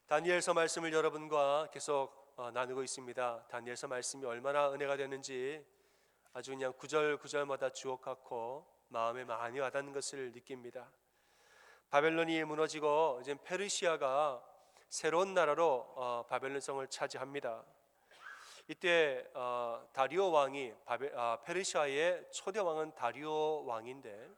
다니엘서 말씀을 여러분과 계속 나누고 있습니다. 다니엘서 말씀이 얼마나 은혜가 됐는지 아주 그냥 구절구절마다 주옥 같고 마음에 많이 와닿는 것을 느낍니다. 바벨론이 무너지고 이제 페르시아가 새로운 나라로 바벨론 성을 차지합니다. 이때 다리오 왕이 페르시아의 초대 왕은 다리오 왕인데,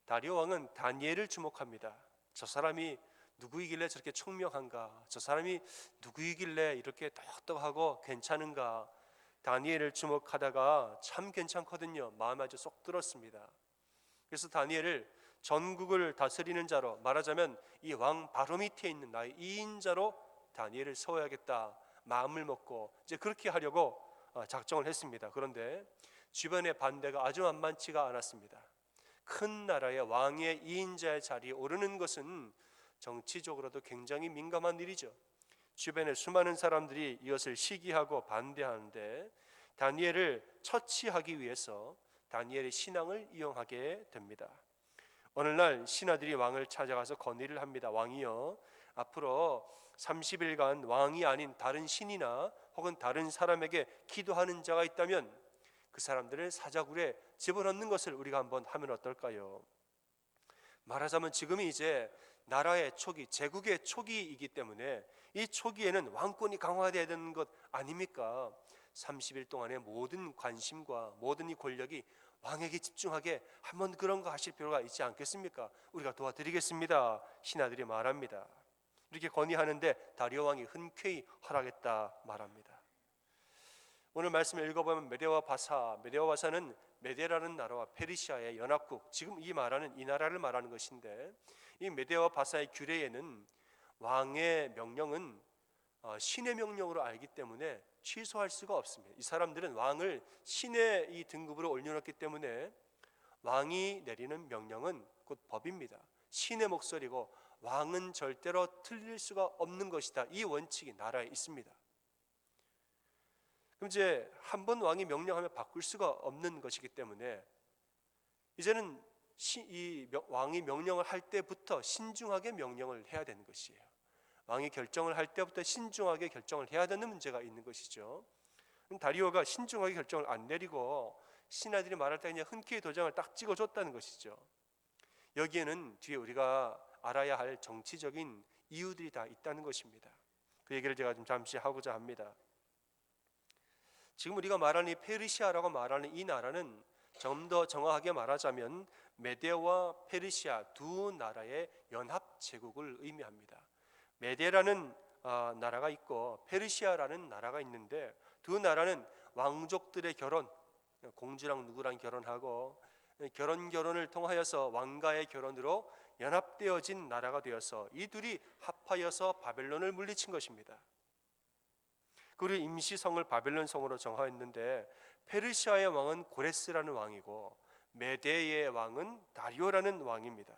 다리오 왕은 다니엘을 주목합니다. 저 사람이 누구이길래 저렇게 총명한가? 저 사람이 누구이길래 이렇게 똑똑하고 괜찮은가? 다니엘을 주목하다가 참 괜찮거든요. 마음에 아주 쏙 들었습니다. 그래서 다니엘을 전국을 다스리는 자로, 말하자면 이 왕 바로 밑에 있는 나의 2인자로 다니엘을 세워야겠다 마음을 먹고 이제 그렇게 하려고 작정을 했습니다. 그런데 주변의 반대가 아주 만만치가 않았습니다. 큰 나라의 왕의 2인자의 자리에 오르는 것은 정치적으로도 굉장히 민감한 일이죠. 주변에 수많은 사람들이 이것을 시기하고 반대하는데 다니엘을 처치하기 위해서 다니엘의 신앙을 이용하게 됩니다. 어느 날 신하들이 왕을 찾아가서 건의를 합니다. 왕이여, 앞으로 30일간 왕이 아닌 다른 신이나 혹은 다른 사람에게 기도하는 자가 있다면 그 사람들을 사자굴에 집어넣는 것을 우리가 한번 하면 어떨까요? 말하자면 지금이 이제 나라의 초기, 제국의 초기이기 때문에 이 초기에는 왕권이 강화되어야 되는 것 아닙니까? 30일 동안의 모든 관심과 모든 이 권력이 왕에게 집중하게 한번 그런 거 하실 필요가 있지 않겠습니까? 우리가 도와드리겠습니다. 신하들이 말합니다. 이렇게 건의하는데 다리오 왕이 흔쾌히 허락했다 말합니다. 오늘 말씀을 읽어보면 메대와 바사는 메대라는 나라와 페르시아의 연합국, 지금 이 나라를 말하는 것인데, 이 메대와 바사의 규례에는 왕의 명령은 신의 명령으로 알기 때문에 취소할 수가 없습니다. 이 사람들은 왕을 신의 이 등급으로 올려놓기 때문에 왕이 내리는 명령은 곧 법입니다. 신의 목소리고 왕은 절대로 틀릴 수가 없는 것이다. 이 원칙이 나라에 있습니다. 그럼 이제 한 번 왕이 명령하면 바꿀 수가 없는 것이기 때문에 이제는 이 왕이 명령을 할 때부터 신중하게 명령을 해야 되는 것이에요. 왕이 결정을 할 때부터 신중하게 결정을 해야 되는 문제가 있는 것이죠. 다리오가 신중하게 결정을 안 내리고 신하들이 말할 때 그냥 흔쾌히 도장을 딱 찍어줬다는 것이죠. 여기에는 뒤에 우리가 알아야 할 정치적인 이유들이 다 있다는 것입니다. 그 얘기를 제가 좀 잠시 하고자 합니다. 지금 우리가 말하는 이 페르시아라고 말하는 이 나라는 좀 더 정확하게 말하자면 메데와 페르시아 두 나라의 연합 제국을 의미합니다. 메데라는 나라가 있고 페르시아라는 나라가 있는데 두 나라는 왕족들의 결혼, 공주랑 누구랑 결혼하고 결혼을 통하여서 왕가의 결혼으로 연합되어진 나라가 되어서 이 둘이 합하여서 바벨론을 물리친 것입니다. 그리고 임시성을 바벨론 성으로 정하였는데 페르시아의 왕은 고레스라는 왕이고 메대의 왕은 다리오라는 왕입니다.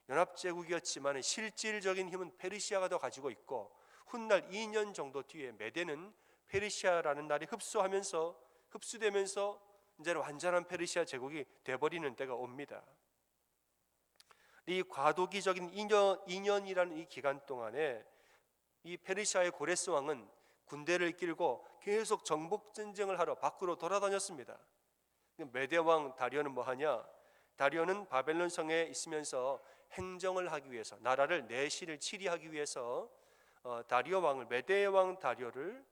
연합제국이었지만 실질적인 힘은 페르시아가 더 가지고 있고 훗날 2년 정도 뒤에 메대는 페르시아라는 나라에 흡수되면서 이제는 완전한 페르시아 제국이 되어버리는 때가 옵니다. 이 과도기적인 2년이라는 이 기간 동안에 이 페르시아의 고레스 왕은 군대를 이끌고 계속 정복 전쟁을 하러 밖으로 돌아다녔습니다. 메대 왕 다리오는 뭐 하냐? 다리오는 바벨론 성에 있으면서 행정을 하기 위해서, 나라를 내실을 치리하기 위해서 다리오 왕을, 메대의 왕 다리오를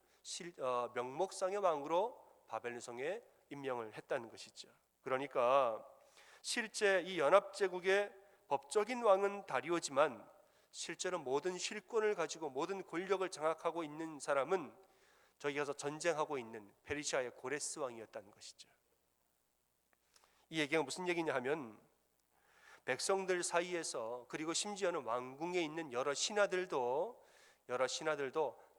명목상의 왕으로 바벨론 성에 임명을 했다는 것이죠. 그러니까 실제 이 연합제국의 법적인 왕은 다리오지만 실제로 모든 실권을 가지고 모든 권력을 장악하고 있는 사람은 저기 가서 전쟁하고 있는 페르시아의 고레스 왕이었다는 것이죠. 이 얘기가 무슨 얘기냐 하면 백성들 사이에서, 그리고 심지어는 왕궁에 있는 여러 신하들도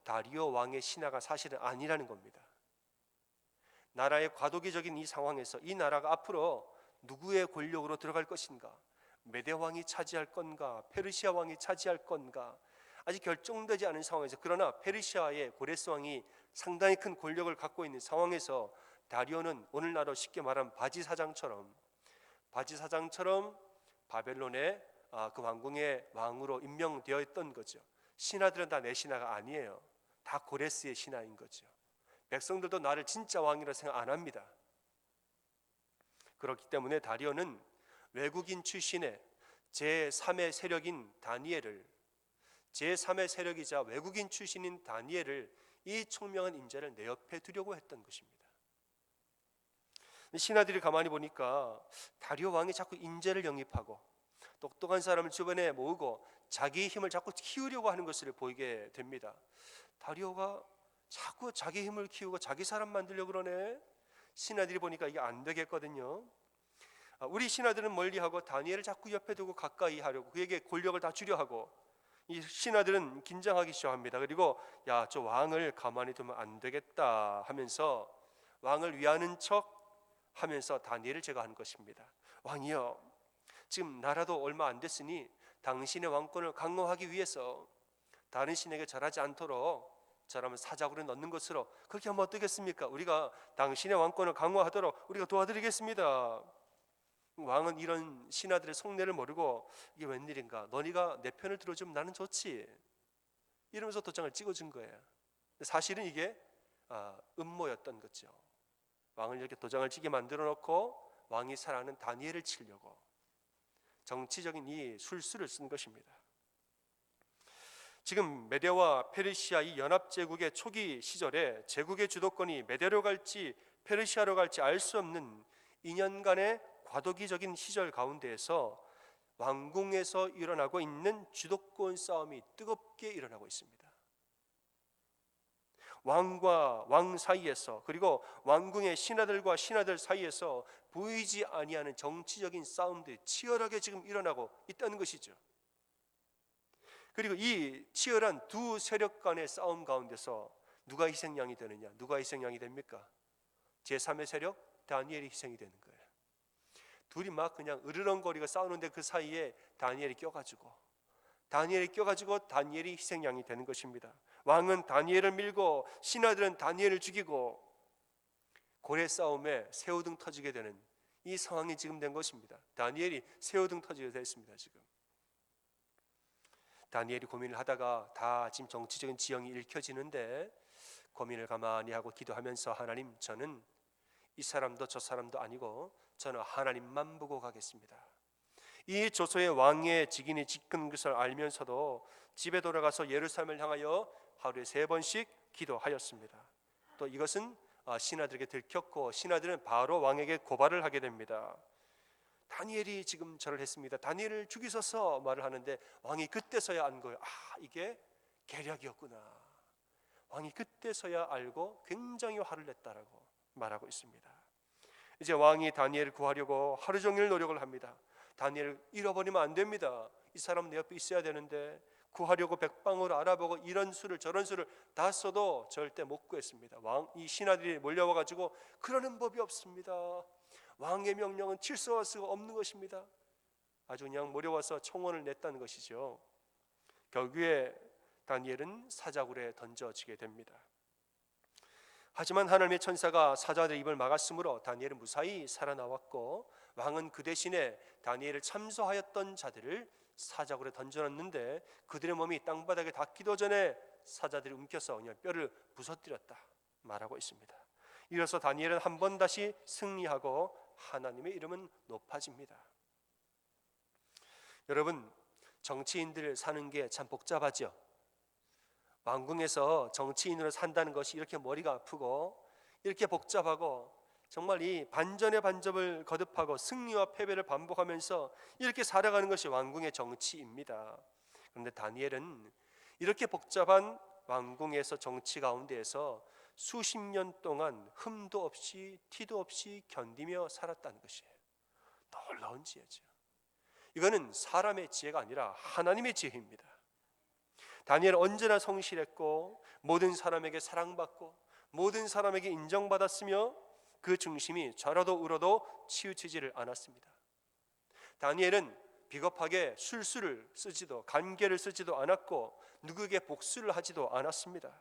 다리오 왕의 신하가 사실은 아니라는 겁니다. 나라의 과도기적인 이 상황에서 이 나라가 앞으로 누구의 권력으로 들어갈 것인가? 메대 왕이 차지할 건가? 페르시아 왕이 차지할 건가? 아직 결정되지 않은 상황에서, 그러나 페르시아의 고레스 왕이 상당히 큰 권력을 갖고 있는 상황에서 다리오는 오늘날로 쉽게 말하면 바지사장처럼 바벨론의 그 왕궁의 왕으로 임명되어 있던 거죠. 신하들은 다 내 신하가 아니에요. 다 고레스의 신하인 거죠. 백성들도 나를 진짜 왕이라 생각 안 합니다. 그렇기 때문에 다리오는 외국인 출신의 제3의 세력인 다니엘을, 제3의 세력이자 외국인 출신인 다니엘을, 이 총명한 인자를 내 옆에 두려고 했던 것입니다. 신하들이 가만히 보니까 다리오 왕이 자꾸 인재를 영입하고 똑똑한 사람을 주변에 모으고 자기의 힘을 자꾸 키우려고 하는 것을 보이게 됩니다. 다리오가 자꾸 자기 힘을 키우고 자기 사람 만들려고 그러네. 신하들이 보니까 이게 안 되겠거든요. 우리 신하들은 멀리하고 다니엘을 자꾸 옆에 두고 가까이 하려고 그에게 권력을 다 주려 하고, 이 신하들은 긴장하기 시작합니다. 그리고 야, 저 왕을 가만히 두면 안 되겠다 하면서 왕을 위하는 척 하면서 다니엘을 제거하는 것입니다. 왕이여, 지금 나라도 얼마 안 됐으니 당신의 왕권을 강화하기 위해서 다른 신에게 절하지 않도록 저라면 사자굴에 넣는 것으로, 그렇게 하면 어떻겠습니까? 우리가 당신의 왕권을 강화하도록 우리가 도와드리겠습니다. 왕은 이런 신하들의 속내를 모르고 이게 웬일인가, 너희가 내 편을 들어주면 나는 좋지, 이러면서 도장을 찍어준 거예요. 사실은 이게 음모였던 거죠. 왕을 이렇게 도장을 찍게 만들어 놓고 왕이 사랑하는 다니엘을 치려고 정치적인 이 술수를 쓴 것입니다. 지금 메대와 페르시아 이 연합제국의 초기 시절에 제국의 주도권이 메대로 갈지 페르시아로 갈지 알 수 없는 2년간의 과도기적인 시절 가운데에서 왕궁에서 일어나고 있는 주도권 싸움이 뜨겁게 일어나고 있습니다. 왕과 왕 사이에서, 그리고 왕궁의 신하들과 신하들 사이에서 보이지 아니하는 정치적인 싸움들이 치열하게 지금 일어나고 있다는 것이죠. 그리고 이 치열한 두 세력 간의 싸움 가운데서 누가 희생양이 되느냐? 누가 희생양이 됩니까? 제3의 세력 다니엘이 희생이 되는 거예요. 둘이 막 그냥 으르렁거리고 싸우는데 그 사이에 다니엘이 껴가지고 다니엘이 희생양이 되는 것입니다. 왕은 다니엘을 밀고 신하들은 다니엘을 죽이고 고래 싸움에 새우등 터지게 되는 이 상황이 지금 된 것입니다. 다니엘이 새우등 터지게 됐습니다. 지금 다니엘이 고민을 하다가 다 지금 정치적인 지형이 읽혀지는데 고민을 가만히 하고 기도하면서, 하나님, 저는 이 사람도 저 사람도 아니고 저는 하나님만 보고 가겠습니다. 이 조소의 왕의 직인이 찍은 것을 알면서도 집에 돌아가서 예루살렘을 향하여 하루에 3번씩 기도하였습니다. 또 이것은 신하들에게 들켰고 신하들은 바로 왕에게 고발을 하게 됩니다. 다니엘이 지금 절을 했습니다. 다니엘을 죽이소서 말을 하는데 왕이 그때서야 안 거예요. 이게 계략이었구나. 왕이 그때서야 알고 굉장히 화를 냈다라고 말하고 있습니다. 이제 왕이 다니엘을 구하려고 하루 종일 노력을 합니다. 다니엘을 잃어버리면 안 됩니다. 이 사람 내 옆에 있어야 되는데 구하려고 백방으로 알아보고 이런 수를 저런 수를 다 써도 절대 못 구했습니다. 이 신하들이 몰려와 가지고 그러는 법이 없습니다. 왕의 명령은 질서할 수가 없는 것입니다. 아주 그냥 몰려와서 청원을 냈다는 것이죠. 결국에 다니엘은 사자굴에 던져지게 됩니다. 하지만 하나님의 천사가 사자들의 입을 막았으므로 다니엘은 무사히 살아나왔고, 왕은 그 대신에 다니엘을 참소하였던 자들을 사자굴에 던져놨는데 그들의 몸이 땅바닥에 닿기도 전에 사자들이 움켜서 그냥 뼈를 부서뜨렸다 말하고 있습니다. 이로써 다니엘은 한 번 다시 승리하고 하나님의 이름은 높아집니다. 여러분, 정치인들 사는 게 참 복잡하죠. 왕궁에서 정치인으로 산다는 것이 이렇게 머리가 아프고 이렇게 복잡하고 정말 이 반전의 반접을 거듭하고 승리와 패배를 반복하면서 이렇게 살아가는 것이 왕궁의 정치입니다. 그런데 다니엘은 이렇게 복잡한 왕궁에서 정치 가운데에서 수십 년 동안 흠도 없이 티도 없이 견디며 살았다는 것이에요. 놀라운 지혜죠. 이거는 사람의 지혜가 아니라 하나님의 지혜입니다. 다니엘은 언제나 성실했고 모든 사람에게 사랑받고 모든 사람에게 인정받았으며 그 중심이 좌로도 우로도 치우치지를 않았습니다. 다니엘은 비겁하게 술수를 쓰지도 관계를 쓰지도 않았고 누구에게 복수를 하지도 않았습니다.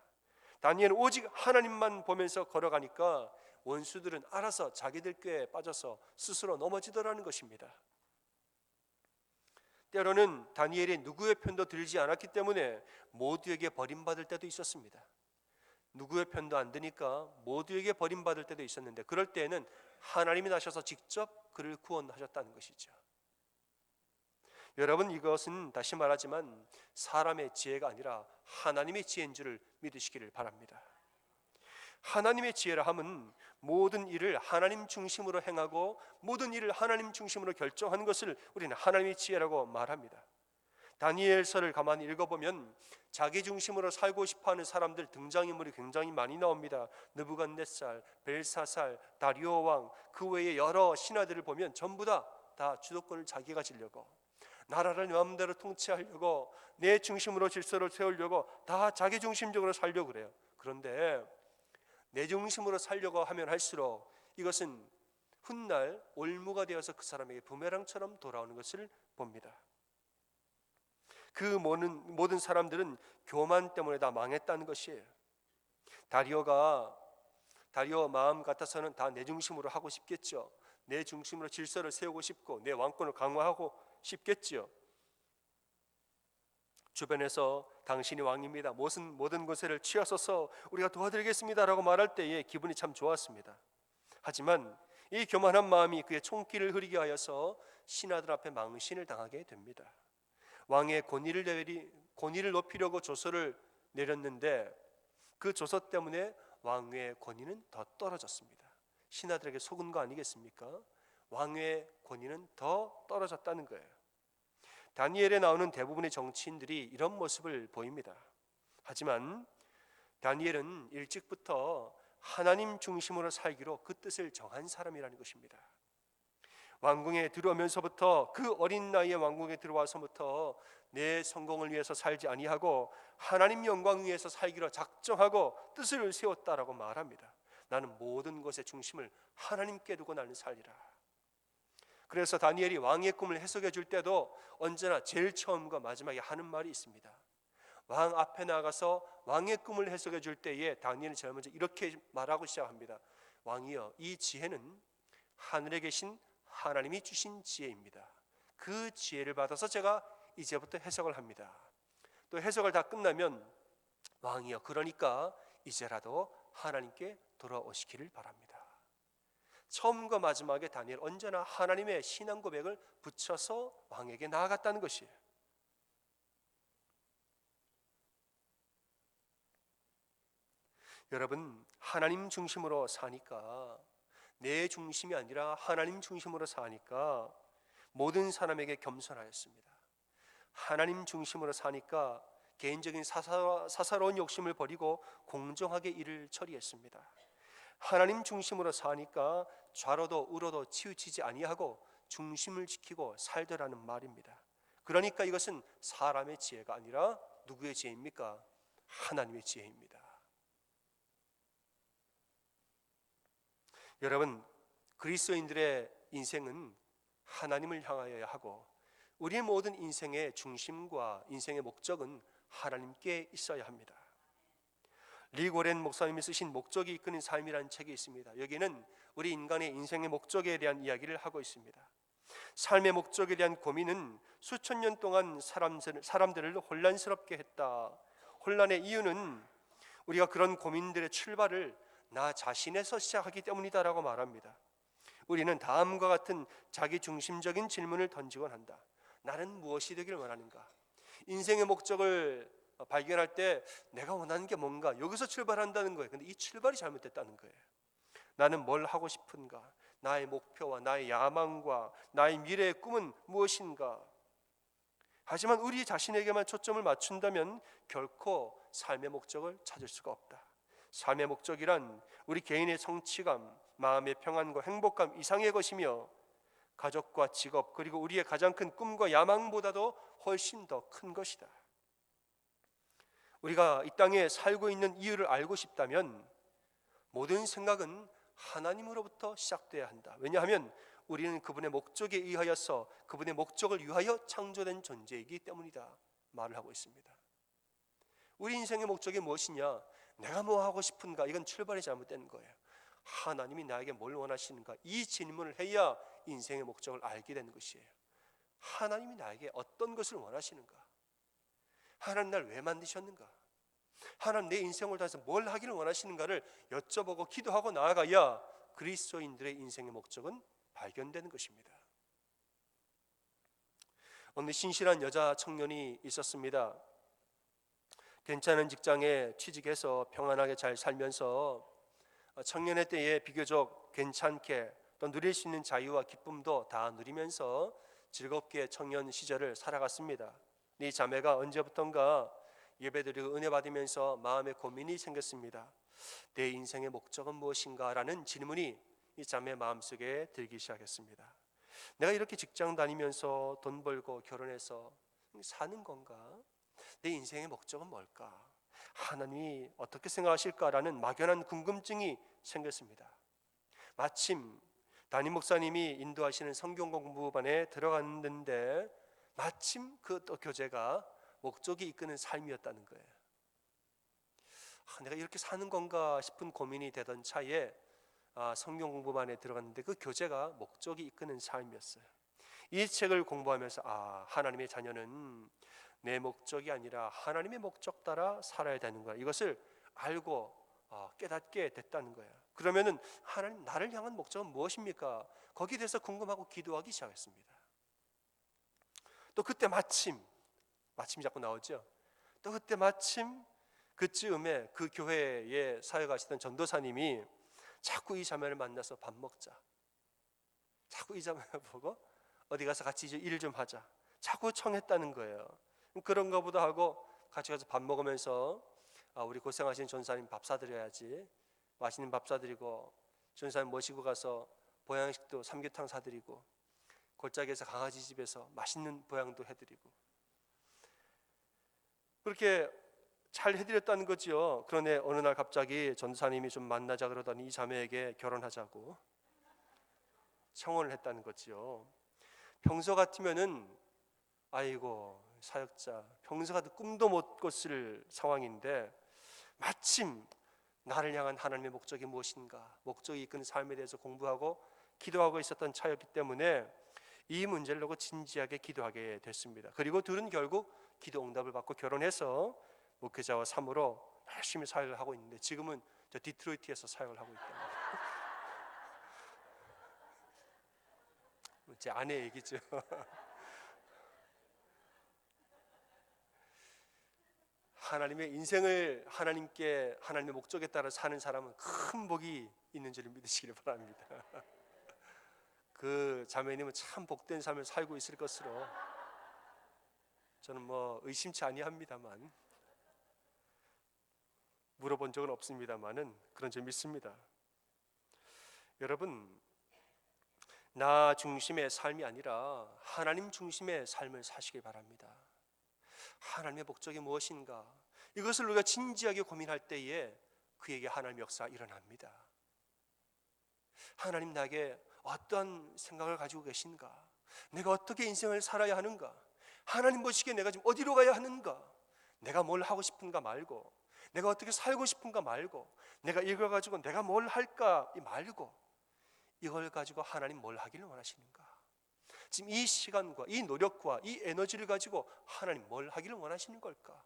다니엘은 오직 하나님만 보면서 걸어가니까 원수들은 알아서 자기들 꾀에 빠져서 스스로 넘어지더라는 것입니다. 때로는 다니엘이 누구의 편도 들지 않았기 때문에 모두에게 버림받을 때도 있었습니다. 누구의 편도 안 드니까 모두에게 버림받을 때도 있었는데, 그럴 때에는 하나님이 나셔서 직접 그를 구원하셨다는 것이죠. 여러분, 이것은 다시 말하지만 사람의 지혜가 아니라 하나님의 지혜인 줄을 믿으시기를 바랍니다. 하나님의 지혜라 함은 모든 일을 하나님 중심으로 행하고 모든 일을 하나님 중심으로 결정하는 것을 우리는 하나님의 지혜라고 말합니다. 다니엘서를 가만히 읽어보면 자기 중심으로 살고 싶어하는 사람들 등장인물이 굉장히 많이 나옵니다. 느부갓네살, 벨사살, 다리오 왕, 그 외에 여러 신하들을 보면 전부 다 주도권을 자기가 지려고, 나라를 마음대로 통치하려고, 내 중심으로 질서를 세우려고 다 자기 중심적으로 살려고 그래요. 그런데 내 중심으로 살려고 하면 할수록 이것은 훗날 올무가 되어서 그 사람에게 부메랑처럼 돌아오는 것을 봅니다. 그 모든 사람들은 교만 때문에 다 망했다는 것이에요. 다리오 마음 같아서는 다 내 중심으로 하고 싶겠죠. 내 중심으로 질서를 세우고 싶고 내 왕권을 강화하고 싶겠죠. 주변에서 당신이 왕입니다, 모든 것을 취하소서 우리가 도와드리겠습니다라고 말할 때에 기분이 참 좋았습니다. 하지만 이 교만한 마음이 그의 총기를 흐리게 하여서 신하들 앞에 망신을 당하게 됩니다. 왕의 권위를 높이려고 조서를 내렸는데 그 조서 때문에 왕의 권위는 더 떨어졌습니다. 신하들에게 속은 거 아니겠습니까? 왕의 권위는 더 떨어졌다는 거예요. 다니엘에 나오는 대부분의 정치인들이 이런 모습을 보입니다. 하지만 다니엘은 일찍부터 하나님 중심으로 살기로 그 뜻을 정한 사람이라는 것입니다. 왕궁에 들어오면서부터, 그 어린 나이에 왕궁에 들어와서부터 내 성공을 위해서 살지 아니하고 하나님 영광 위해서 살기로 작정하고 뜻을 세웠다라고 말합니다. 나는 모든 것의 중심을 하나님께 두고 나는 살리라. 그래서 다니엘이 왕의 꿈을 해석해 줄 때도 언제나 제일 처음과 마지막에 하는 말이 있습니다. 왕 앞에 나가서 왕의 꿈을 해석해 줄 때에 다니엘은 제일 먼저 이렇게 말하고 시작합니다. 왕이여, 이 지혜는 하늘에 계신 하나님이 주신 지혜입니다. 그 지혜를 받아서 제가 이제부터 해석을 합니다. 또 해석을 다 끝나면 왕이여, 그러니까 이제라도 하나님께 돌아오시기를 바랍니다. 처음과 마지막에 다니엘 언제나 하나님의 신앙 고백을 붙여서 왕에게 나아갔다는 것이에요. 여러분, 하나님 중심으로 사니까, 내 중심이 아니라 하나님 중심으로 사니까 모든 사람에게 겸손하였습니다. 하나님 중심으로 사니까 개인적인 사사로운 욕심을 버리고 공정하게 일을 처리했습니다. 하나님 중심으로 사니까 좌로도 우로도 치우치지 아니하고 중심을 지키고 살더라는 말입니다. 그러니까 이것은 사람의 지혜가 아니라 누구의 지혜입니까? 하나님의 지혜입니다. 여러분, 그리스도인들의 인생은 하나님을 향하여야 하고 우리의 모든 인생의 중심과 인생의 목적은 하나님께 있어야 합니다. 리 고렌 목사님이 쓰신 목적이 이끄는 삶이라는 책이 있습니다. 여기는 우리 인간의 인생의 목적에 대한 이야기를 하고 있습니다. 삶의 목적에 대한 고민은 수천 년 동안 사람들을 혼란스럽게 했다. 혼란의 이유는 우리가 그런 고민들의 출발을 나 자신에서 시작하기 때문이다라고 말합니다. 우리는 다음과 같은 자기중심적인 질문을 던지곤 한다. 나는 무엇이 되기를 원하는가? 인생의 목적을 발견할 때 내가 원하는 게 뭔가, 여기서 출발한다는 거예요. 근데 이 출발이 잘못됐다는 거예요. 나는 뭘 하고 싶은가? 나의 목표와 나의 야망과 나의 미래의 꿈은 무엇인가? 하지만 우리 자신에게만 초점을 맞춘다면 결코 삶의 목적을 찾을 수가 없다. 삶의 목적이란 우리 개인의 성취감, 마음의 평안과 행복감 이상의 것이며 가족과 직업, 그리고 우리의 가장 큰 꿈과 야망보다도 훨씬 더 큰 것이다. 우리가 이 땅에 살고 있는 이유를 알고 싶다면 모든 생각은 하나님으로부터 시작돼야 한다. 왜냐하면 우리는 그분의 목적에 의하여서 그분의 목적을 위하여 창조된 존재이기 때문이다 말을 하고 있습니다. 우리 인생의 목적이 무엇이냐? 내가 뭐 하고 싶은가? 이건 출발이 잘못된 거예요. 하나님이 나에게 뭘 원하시는가? 이 질문을 해야 인생의 목적을 알게 되는 것이에요. 하나님이 나에게 어떤 것을 원하시는가? 하나님 날 왜 만드셨는가? 하나님 내 인생을 통해서 뭘 하기를 원하시는가를 여쭤보고 기도하고 나아가야 그리스도인들의 인생의 목적은 발견되는 것입니다. 어느 신실한 여자 청년이 있었습니다. 괜찮은 직장에 취직해서 평안하게 잘 살면서 청년의 때에 비교적 괜찮게 또 누릴 수 있는 자유와 기쁨도 다 누리면서 즐겁게 청년 시절을 살아갔습니다. 이 자매가 언제부턴가 예배드리고 은혜 받으면서 마음에 고민이 생겼습니다. 내 인생의 목적은 무엇인가? 라는 질문이 이 자매 마음속에 들기 시작했습니다. 내가 이렇게 직장 다니면서 돈 벌고 결혼해서 사는 건가? 내 인생의 목적은 뭘까? 하나님이 어떻게 생각하실까라는 막연한 궁금증이 생겼습니다. 마침 담임 목사님이 인도하시는 성경 공부반에 들어갔는데 마침 그 또 교재가 목적이 이끄는 삶이었다는 거예요. 내가 이렇게 사는 건가 싶은 고민이 되던 차에 성경 공부반에 들어갔는데 그 교재가 목적이 이끄는 삶이었어요. 이 책을 공부하면서 하나님의 자녀는 내 목적이 아니라 하나님의 목적 따라 살아야 되는 거야. 이것을 알고 깨닫게 됐다는 거예요. 그러면은 하나님 나를 향한 목적은 무엇입니까? 거기에 대해서 궁금하고 기도하기 시작했습니다. 또 그때 마침이 자꾸 나오죠. 또 그때 마침 그쯤에 그 교회에 사역하시던 전도사님이 자꾸 이 자매를 만나서 밥 먹자, 자꾸 이 자매를 보고 어디 가서 같이 이제 일 좀 하자, 자꾸 청했다는 거예요. 그런가 보다 하고 같이 가서 밥 먹으면서 우리 고생하신 전사님 밥 사드려야지, 맛있는 밥 사드리고 전사님 모시고 가서 보양식도 삼계탕 사드리고 골짜기에서 강아지 집에서 맛있는 보양도 해드리고 그렇게 잘 해드렸다는 거지요. 그런데 어느 날 갑자기 전사님이 좀 만나자 그러더니 이 자매에게 결혼하자고 청혼을 했다는 거지요. 평소 같으면은 아이고 사역자 평소 같은 꿈도 못 꿨을 상황인데 마침 나를 향한 하나님의 목적이 무엇인가, 목적이 이끄는 삶에 대해서 공부하고 기도하고 있었던 차였기 때문에 이 문제를 놓고 진지하게 기도하게 됐습니다. 그리고 둘은 결국 기도 응답을 받고 결혼해서 목회자와 사모로 열심히 사역을 하고 있는데 지금은 저 디트로이트에서 사역을 하고 있답니다. 제 아내 얘기죠. 하나님의 인생을 하나님의 목적에 따라 사는 사람은 큰 복이 있는 줄을 믿으시기를 바랍니다. 그 자매님은 참 복된 삶을 살고 있을 것으로 저는 의심치 아니합니다만, 물어본 적은 없습니다만은 그런 점 믿습니다. 여러분, 나 중심의 삶이 아니라 하나님 중심의 삶을 사시기 바랍니다. 하나님의 목적이 무엇인가, 이것을 우리가 진지하게 고민할 때에 그에게 하나님의 역사가 일어납니다. 하나님 나에게 어떤 생각을 가지고 계신가, 내가 어떻게 인생을 살아야 하는가, 하나님 보시기에 내가 지금 어디로 가야 하는가, 내가 뭘 하고 싶은가 말고, 내가 어떻게 살고 싶은가 말고, 내가 이걸 가지고 내가 뭘 할까 말고, 이걸 가지고 하나님 뭘 하기를 원하시는가, 지금 이 시간과 이 노력과 이 에너지를 가지고 하나님 뭘 하기를 원하시는 걸까?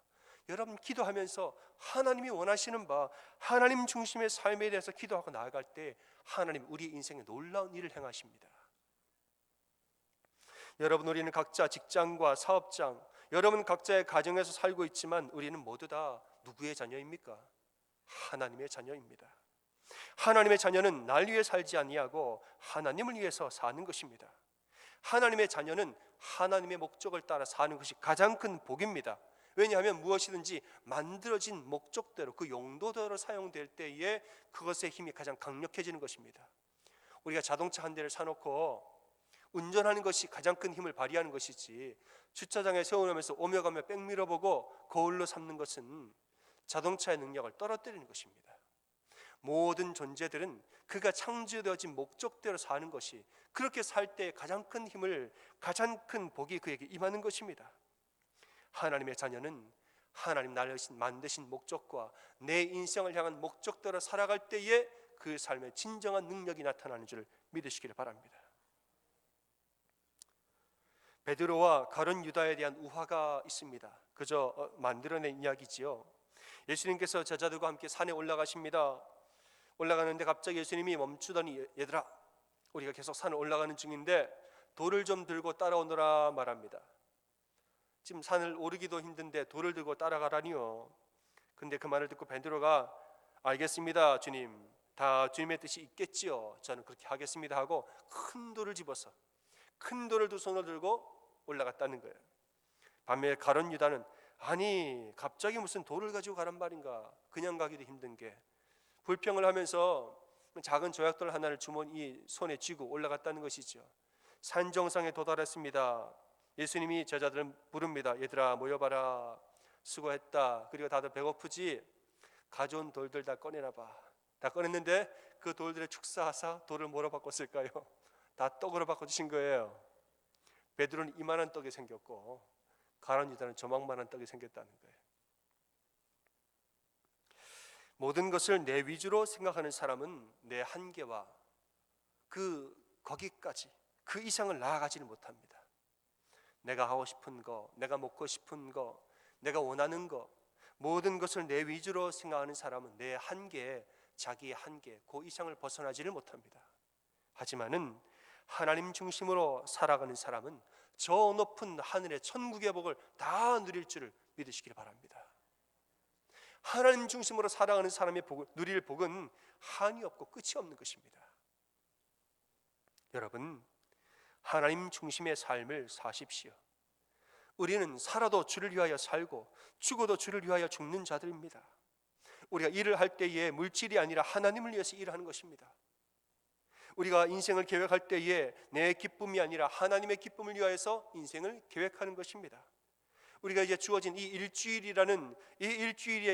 여러분 기도하면서 하나님이 원하시는 바 하나님 중심의 삶에 대해서 기도하고 나아갈 때 하나님 우리 인생에 놀라운 일을 행하십니다. 여러분, 우리는 각자 직장과 사업장, 여러분 각자의 가정에서 살고 있지만 우리는 모두 다 누구의 자녀입니까? 하나님의 자녀입니다. 하나님의 자녀는 날 위해 살지 아니하고 하나님을 위해서 사는 것입니다. 하나님의 자녀는 하나님의 목적을 따라 사는 것이 가장 큰 복입니다. 왜냐하면 무엇이든지 만들어진 목적대로 그 용도대로 사용될 때에 그것의 힘이 가장 강력해지는 것입니다. 우리가 자동차 한 대를 사놓고 운전하는 것이 가장 큰 힘을 발휘하는 것이지, 주차장에 세워놓으면서 오며 가며 백 밀어보고 거울로 삼는 것은 자동차의 능력을 떨어뜨리는 것입니다. 모든 존재들은 그가 창조되어진 목적대로 사는 것이, 그렇게 살 때 가장 큰 힘을, 가장 큰 복이 그에게 임하는 것입니다. 하나님의 자녀는 하나님 나를 만드신 목적과 내 인생을 향한 목적대로 살아갈 때에 그 삶의 진정한 능력이 나타나는 줄 믿으시기를 바랍니다. 베드로와 가룟 유다에 대한 우화가 있습니다. 그저 만들어낸 이야기지요. 예수님께서 제자들과 함께 산에 올라가십니다. 올라가는데 갑자기 예수님이 멈추더니 얘들아, 우리가 계속 산을 올라가는 중인데 돌을 좀 들고 따라오너라 말합니다. 지금 산을 오르기도 힘든데 돌을 들고 따라가라니요. 근데 그 말을 듣고 베드로가 알겠습니다 주님, 다 주님의 뜻이 있겠지요, 저는 그렇게 하겠습니다 하고 큰 돌을 집어서, 큰 돌을 두 손으로 들고 올라갔다는 거예요. 반면에 가룟 유다는 아니 갑자기 무슨 돌을 가지고 가란 말인가, 그냥 가기도 힘든 게, 불평을 하면서 작은 조약돌 하나를 주머니 손에 쥐고 올라갔다는 것이죠. 산 정상에 도달했습니다. 예수님이 제자들을 부릅니다. 얘들아 모여봐라, 수고했다. 그리고 다들 배고프지? 가져온 돌들 다 꺼내놔봐. 다 꺼냈는데 그 돌들에 축사하사 돌을 뭐로 바꿨을까요? 다 떡으로 바꿔주신 거예요. 베드로는 이만한 떡이 생겼고 가룟 유다는 조망만한 떡이 생겼다는 거예요. 모든 것을 내 위주로 생각하는 사람은 내 한계와 거기까지 그 이상을 나아가지는 못합니다. 내가 하고 싶은 거, 내가 먹고 싶은 거, 내가 원하는 거, 모든 것을 내 위주로 생각하는 사람은 내 한계, 자기의 한계, 그 이상을 벗어나지를 못합니다. 하지만은 하나님 중심으로 살아가는 사람은 저 높은 하늘의 천국의 복을 다 누릴 줄을 믿으시길 바랍니다. 하나님 중심으로 살아가는 사람의 누릴 복은 한이 없고 끝이 없는 것입니다. 여러분, 하나님 중심의 삶을 사십시오. 우리는 살아도 주를 위하여 살고 죽어도 주를 위하여 죽는 자들입니다. 우리가 일을 할 때에 물질이 아니라 하나님을 위해서 일하는 것입니다. 우리가 인생을 계획할 때에 내 기쁨이 아니라 하나님의 기쁨을 위하여서 인생을 계획하는 것입니다. 우리가 이제 주어진 이 일주일의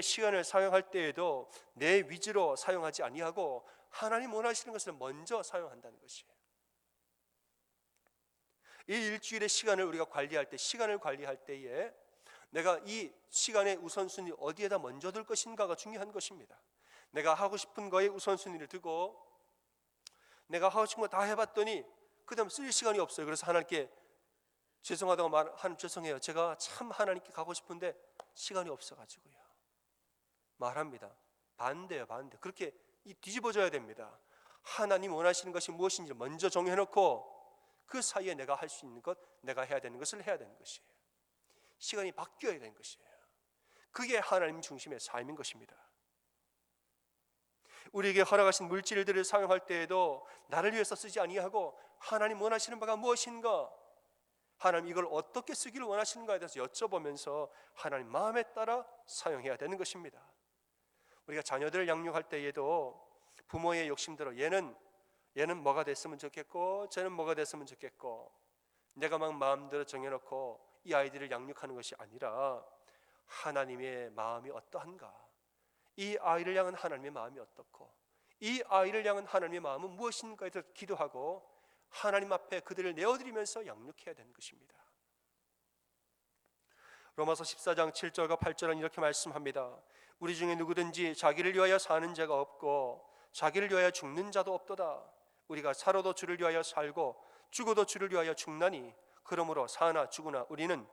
시간을 사용할 때에도 내 위주로 사용하지 아니하고 하나님 원하시는 것을 먼저 사용한다는 것이에요. 이 일주일의 시간을 우리가 관리할 때, 시간을 관리할 때에 내가 이 시간의 우선순위 어디에다 먼저 둘 것인가가 중요한 것입니다. 내가 하고 싶은 거에 우선순위를 두고 내가 하고 싶은 거 다 해봤더니 그 다음 쓸 시간이 없어요. 그래서 하나님께 죄송하다고 하나님 죄송해요, 제가 참 하나님께 가고 싶은데 시간이 없어가지고요 말합니다. 반대예요, 반대. 그렇게 뒤집어져야 됩니다. 하나님 원하시는 것이 무엇인지 먼저 정해놓고 그 사이에 내가 할 수 있는 것, 내가 해야 되는 것을 해야 되는 것이에요. 시간이 바뀌어야 되는 것이에요. 그게 하나님 중심의 삶인 것입니다. 우리에게 허락하신 물질들을 사용할 때에도 나를 위해서 쓰지 아니하고 하나님 원하시는 바가 무엇인가, 하나님 이걸 어떻게 쓰기를 원하시는가에 대해서 여쭤보면서 하나님 마음에 따라 사용해야 되는 것입니다. 우리가 자녀들을 양육할 때에도 부모의 욕심대로 얘는 뭐가 됐으면 좋겠고 쟤는 뭐가 됐으면 좋겠고 내가 막 마음대로 정해놓고 이 아이들을 양육하는 것이 아니라 하나님의 마음이 어떠한가, 이 아이를 향한 하나님의 마음이 어떻고 이 아이를 향한 하나님의 마음은 무엇인가에 대해서 기도하고 하나님 앞에 그들을 내어드리면서 양육해야 되는 것입니다. 로마서 14장 7절과 8절은 이렇게 말씀합니다. 우리 중에 누구든지 자기를 위하여 사는 자가 없고 자기를 위하여 죽는 자도 없도다. 우리가 살아도 주를 위하여 살고 죽어도 주를 위하여 죽나니 그러므로 사나 죽으나 우리는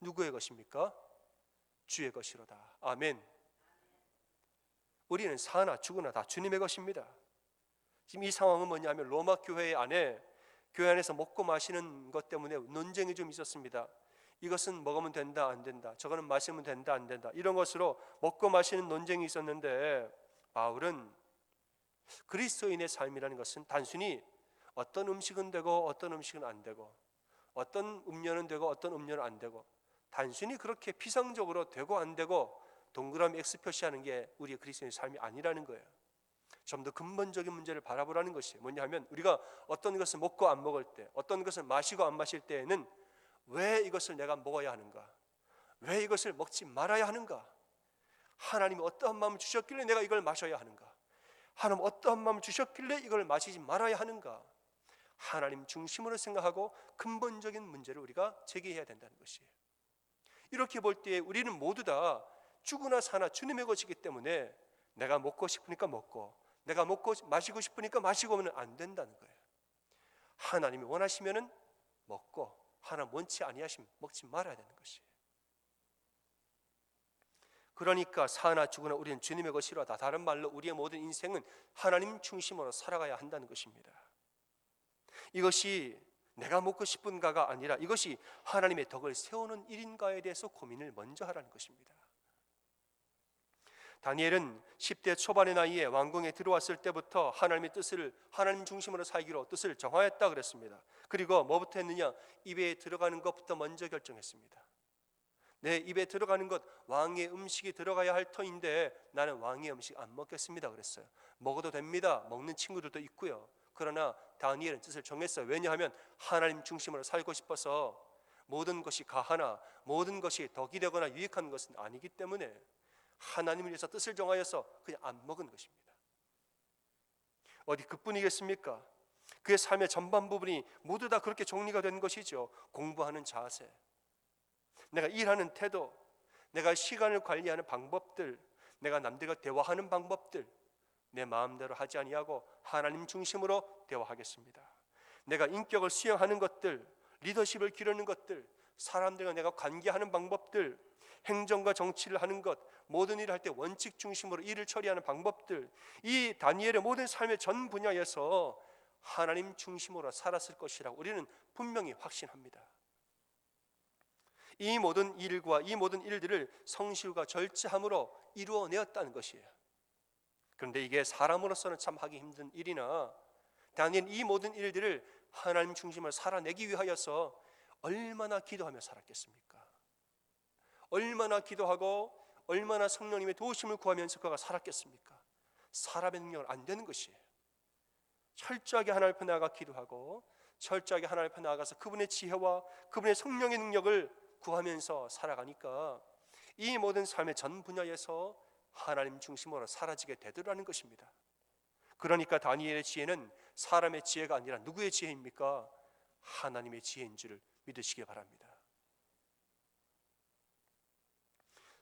누구의 것입니까? 주의 것이로다. 아멘. 우리는 사나 죽으나 다 주님의 것입니다. 지금 이 상황은 뭐냐면 로마 교회 안에서 먹고 마시는 것 때문에 논쟁이 좀 있었습니다. 이것은 먹으면 된다 안 된다, 저거는 마시면 된다 안 된다, 이런 것으로 먹고 마시는 논쟁이 있었는데 바울은 그리스도인의 삶이라는 것은 단순히 어떤 음식은 되고 어떤 음식은 안 되고 어떤 음료는 되고 어떤 음료는 안 되고 단순히 그렇게 피상적으로 되고 안 되고 동그라미 X 표시하는 게 우리의 그리스도인의 삶이 아니라는 거예요. 좀 더 근본적인 문제를 바라보라는 것이에요. 뭐냐 하면 우리가 어떤 것을 먹고 안 먹을 때, 어떤 것을 마시고 안 마실 때에는 왜 이것을 내가 먹어야 하는가, 왜 이것을 먹지 말아야 하는가, 하나님이 어떠한 마음을 주셨길래 내가 이걸 마셔야 하는가, 하나님 어떠한 마음을 주셨길래 이걸 마시지 말아야 하는가? 하나님 중심으로 생각하고 근본적인 문제를 우리가 제기해야 된다는 것이에요. 이렇게 볼 때 우리는 모두 다 죽으나 사나 주님의 것이기 때문에 내가 먹고 싶으니까 먹고 내가 마시고 싶으니까 마시고 하면 안 된다는 거예요. 하나님이 원하시면은 먹고 하나님 원치 아니하시면 먹지 말아야 되는 것이에요. 그러니까 사나 죽으나 우리는 주님의 것이로다. 다른 말로 우리의 모든 인생은 하나님 중심으로 살아가야 한다는 것입니다. 이것이 내가 먹고 싶은가가 아니라 이것이 하나님의 덕을 세우는 일인가에 대해서 고민을 먼저 하라는 것입니다. 다니엘은 10대 초반의 나이에 왕궁에 들어왔을 때부터 하나님의 뜻을 하나님 중심으로 살기로 뜻을 정하였다 그랬습니다. 그리고 뭐부터 했느냐? 입에 들어가는 것부터 먼저 결정했습니다. 내 입에 들어가는 것, 왕의 음식이 들어가야 할 터인데 나는 왕의 음식 안 먹겠습니다 그랬어요. 먹어도 됩니다. 먹는 친구들도 있고요. 그러나 다니엘은 뜻을 정했어요. 왜냐하면 하나님 중심으로 살고 싶어서 모든 것이 가하나 모든 것이 덕이 되거나 유익한 것은 아니기 때문에 하나님을 위해서 뜻을 정하여서 그냥 안 먹은 것입니다. 어디 그뿐이겠습니까? 그의 삶의 전반 부분이 모두 다 그렇게 정리가 된 것이죠. 공부하는 자세, 내가 일하는 태도, 내가 시간을 관리하는 방법들, 내가 남들과 대화하는 방법들, 내 마음대로 하지 아니하고 하나님 중심으로 대화하겠습니다. 내가 인격을 수양하는 것들, 리더십을 기르는 것들, 사람들과 내가 관계하는 방법들, 행정과 정치를 하는 것, 모든 일을 할 때 원칙 중심으로 일을 처리하는 방법들, 이 다니엘의 모든 삶의 전 분야에서 하나님 중심으로 살았을 것이라고 우리는 분명히 확신합니다. 이 모든 일과 이 모든 일들을 성실과 절제함으로 이루어내었다는 것이에요. 그런데 이게 사람으로서는 참 하기 힘든 일이나 다니엘 이 모든 일들을 하나님 중심으로 살아내기 위하여서 얼마나 기도하며 살았겠습니까? 얼마나 기도하고 얼마나 성령님의 도우심을 구하면서 그가 살았겠습니까? 사람의 능력은 안 되는 것이에요. 철저하게 하나님 앞에 나아가 기도하고 철저하게 하나님 앞에 나아가서 그분의 지혜와 그분의 성령의 능력을 구하면서 살아가니까 이 모든 삶의 전 분야에서 하나님 중심으로 사라지게 되더라는 것입니다. 그러니까 다니엘의 지혜는 사람의 지혜가 아니라 누구의 지혜입니까? 하나님의 지혜인 줄을 믿으시기 바랍니다.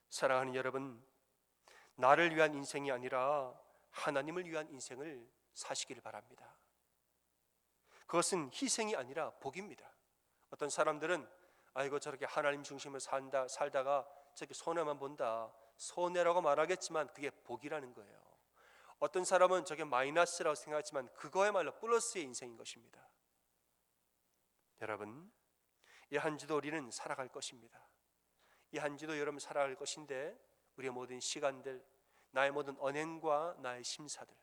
사랑하는 여러분, 나를 위한 인생이 아니라 하나님을 위한 인생을 사시기를 바랍니다. 그것은 희생이 아니라 복입니다. 어떤 사람들은 아이고 저렇게 하나님 중심으로 살다가 저렇게 손해만 본다, 손해라고 말하겠지만 그게 복이라는 거예요. 어떤 사람은 저게 마이너스라고 생각하지만 그거야말로 플러스의 인생인 것입니다. 여러분, 이 한 주도 우리는 살아갈 것입니다. 이 한 주도 여러분 살아갈 것인데 우리의 모든 시간들, 나의 모든 언행과 나의 심사들,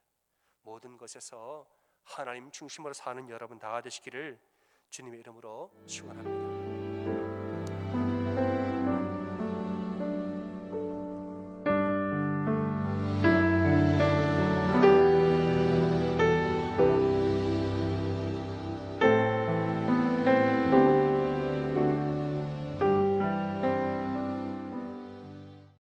모든 것에서 하나님 중심으로 사는 여러분 다 되시기를 주님의 이름으로 축원합니다.